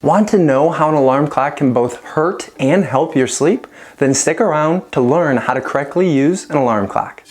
Want to know how an alarm clock can both hurt and help your sleep? Then stick around to learn how to correctly use an alarm clock.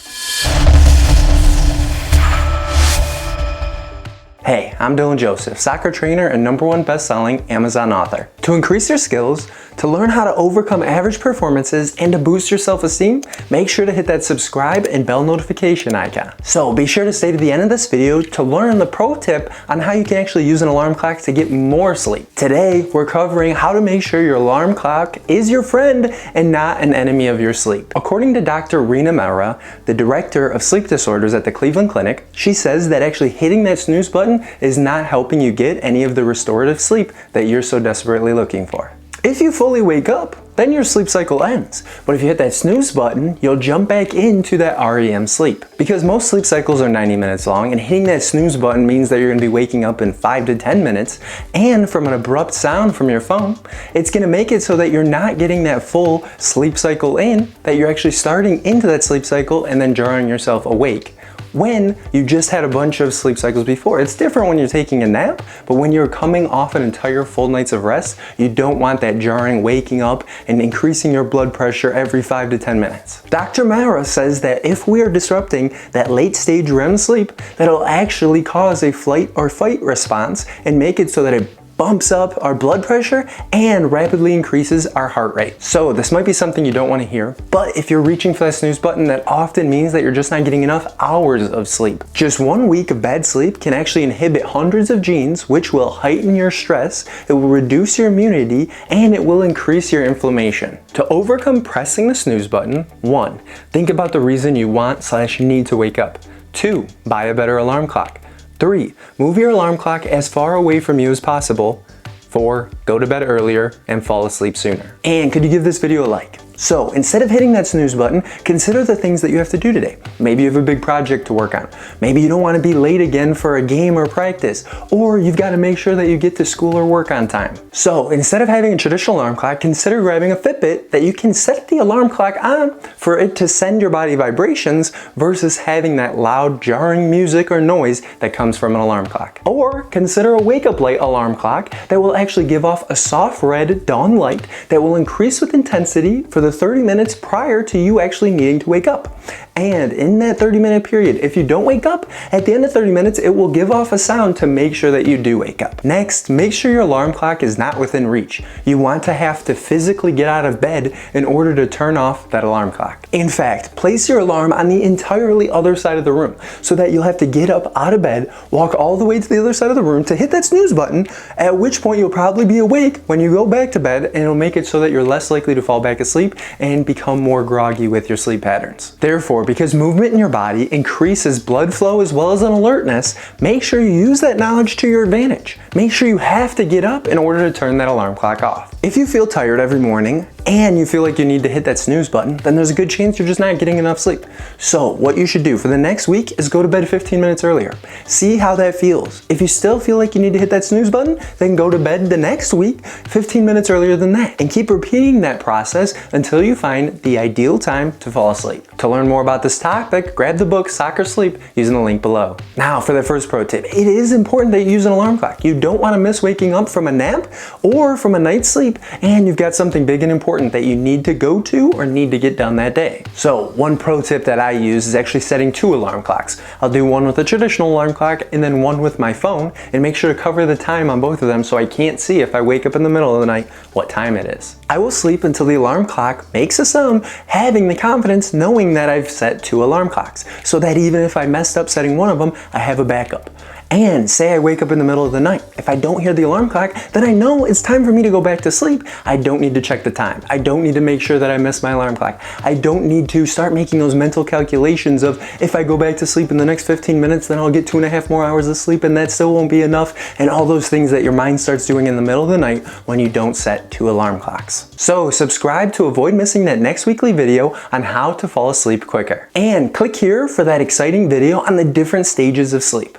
Hey, I'm Dylan Joseph, soccer trainer and #1 best-selling Amazon author. To increase your skills, to learn how to overcome average performances, and to boost your self-esteem, make sure to hit that subscribe and bell notification icon. So be sure to stay to the end of this video to learn the pro tip on how you can actually use an alarm clock to get more sleep. Today, we're covering how to make sure your alarm clock is your friend and not an enemy of your sleep. According to Dr. Reena Mehra, the director of sleep disorders at the Cleveland Clinic, she says that actually hitting that snooze button is not helping you get any of the restorative sleep that you're so desperately looking for. If you fully wake up, then your sleep cycle ends. But if you hit that snooze button, you'll jump back into that REM sleep. Because most sleep cycles are 90 minutes long, and hitting that snooze button means that you're gonna be waking up in 5 to 10 minutes, and from an abrupt sound from your phone, it's gonna make it so that you're not getting that full sleep cycle in, that you're actually starting into that sleep cycle and then jarring yourself awake when you just had a bunch of sleep cycles before. It's different when you're taking a nap, but when you're coming off an entire full nights of rest, you don't want that jarring waking up and increasing your blood pressure every 5 to 10 minutes. Dr. Mehra says that if we are disrupting that late stage REM sleep, that'll actually cause a flight or fight response and make it so that it bumps up our blood pressure and rapidly increases our heart rate. So this might be something you don't want to hear, but if you're reaching for that snooze button, that often means that you're just not getting enough hours of sleep. Just 1 week of bad sleep can actually inhibit hundreds of genes, which will heighten your stress, it will reduce your immunity, and it will increase your inflammation. To overcome pressing the snooze button, 1, think about the reason you want/need to wake up. 2, buy a better alarm clock. 3, move your alarm clock as far away from you as possible. 4, go to bed earlier and fall asleep sooner. And could you give this video a like? So instead of hitting that snooze button, consider the things that you have to do today. Maybe you have a big project to work on. Maybe you don't want to be late again for a game or practice, or you've got to make sure that you get to school or work on time. So instead of having a traditional alarm clock, consider grabbing a Fitbit that you can set the alarm clock on for it to send your body vibrations versus having that loud jarring music or noise that comes from an alarm clock. Or consider a wake up light alarm clock that will actually give off a soft red dawn light that will increase with intensity for the 30 minutes prior to you actually needing to wake up. And in that 30-minute period, if you don't wake up, at the end of 30 minutes, it will give off a sound to make sure that you do wake up. Next, make sure your alarm clock is not within reach. You want to have to physically get out of bed in order to turn off that alarm clock. In fact, place your alarm on the entirely other side of the room so that you'll have to get up out of bed, walk all the way to the other side of the room to hit that snooze button, at which point you'll probably be awake when you go back to bed, and it'll make it so that you're less likely to fall back asleep and become more groggy with your sleep patterns. Therefore, because movement in your body increases blood flow as well as an alertness, make sure you use that knowledge to your advantage. Make sure you have to get up in order to turn that alarm clock off. If you feel tired every morning and you feel like you need to hit that snooze button, then there's a good chance you're just not getting enough sleep. So what you should do for the next week is go to bed 15 minutes earlier. See how that feels. If you still feel like you need to hit that snooze button, then go to bed the next week 15 minutes earlier than that, and keep repeating that process until you find the ideal time to fall asleep. To learn more about this topic, grab the book Soccer Sleep using the link below. Now for the first pro tip, it is important that you use an alarm clock. You don't want to miss waking up from a nap or from a night's sleep and you've got something big and important that you need to go to or need to get done that day. So one pro tip that I use is actually setting 2 alarm clocks. I'll do one with a traditional alarm clock and then one with my phone, and make sure to cover the time on both of them so I can't see if I wake up in the middle of the night what time it is. I will sleep until the alarm clock makes a sound, having the confidence knowing that I've set 2 alarm clocks, so that even if I messed up setting one of them, I have a backup. And say I wake up in the middle of the night. If I don't hear the alarm clock, then I know it's time for me to go back to sleep. I don't need to check the time. I don't need to make sure that I missed my alarm clock. I don't need to start making those mental calculations of if I go back to sleep in the next 15 minutes, then I'll get 2.5 more hours of sleep and that still won't be enough. And all those things that your mind starts doing in the middle of the night when you don't set 2 alarm clocks. So subscribe to avoid missing that next weekly video on how to fall asleep quicker. And click here for that exciting video on the different stages of sleep.